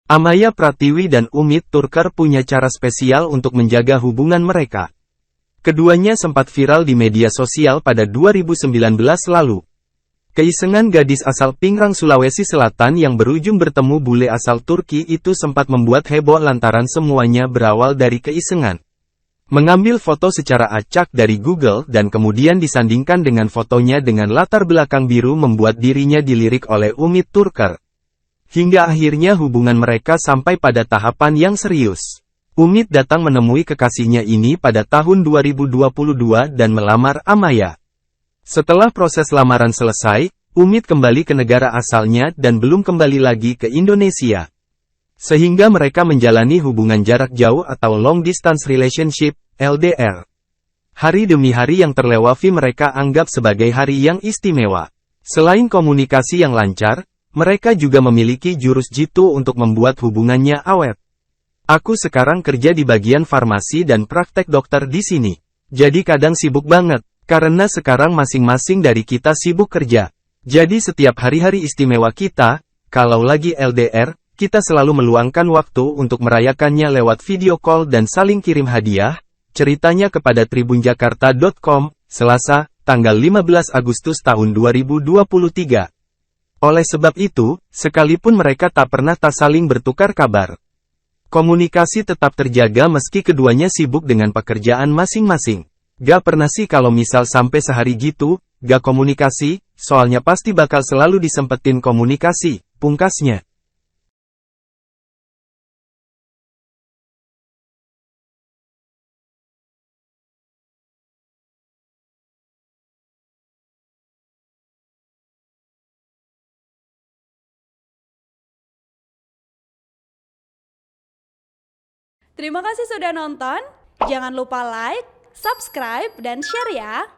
Amaya Pratiwi dan Umit Turkar punya cara spesial untuk menjaga hubungan mereka. Keduanya sempat viral di media sosial pada 2019 lalu. Keisengan gadis asal Pingrang Sulawesi Selatan yang berujung bertemu bule asal Turki itu sempat membuat heboh lantaran semuanya berawal dari keisengan. Mengambil foto secara acak dari Google dan kemudian disandingkan dengan fotonya dengan latar belakang biru membuat dirinya dilirik oleh Umit Turkar. Hingga akhirnya hubungan mereka sampai pada tahapan yang serius. Umit datang menemui kekasihnya ini pada tahun 2022 dan melamar Amaya. Setelah proses lamaran selesai, Umit kembali ke negara asalnya dan belum kembali lagi ke Indonesia. Sehingga mereka menjalani hubungan jarak jauh atau long distance relationship, LDR. Hari demi hari yang terlewati mereka anggap sebagai hari yang istimewa. Selain komunikasi yang lancar, mereka juga memiliki jurus jitu untuk membuat hubungannya awet. Aku sekarang kerja di bagian farmasi dan praktek dokter di sini. Jadi kadang sibuk banget, karena sekarang masing-masing dari kita sibuk kerja. Jadi setiap hari-hari istimewa kita, kalau lagi LDR, kita selalu meluangkan waktu untuk merayakannya lewat video call dan saling kirim hadiah, ceritanya kepada tribunjakarta.com, Selasa, tanggal 15 Agustus tahun 2023. Oleh sebab itu, sekalipun mereka tak pernah saling bertukar kabar, komunikasi tetap terjaga meski keduanya sibuk dengan pekerjaan masing-masing. Gak pernah sih kalau misal sampai sehari gitu, gak komunikasi, soalnya pasti bakal selalu disempetin komunikasi, pungkasnya. Terima kasih sudah nonton, jangan lupa like, subscribe, dan share ya!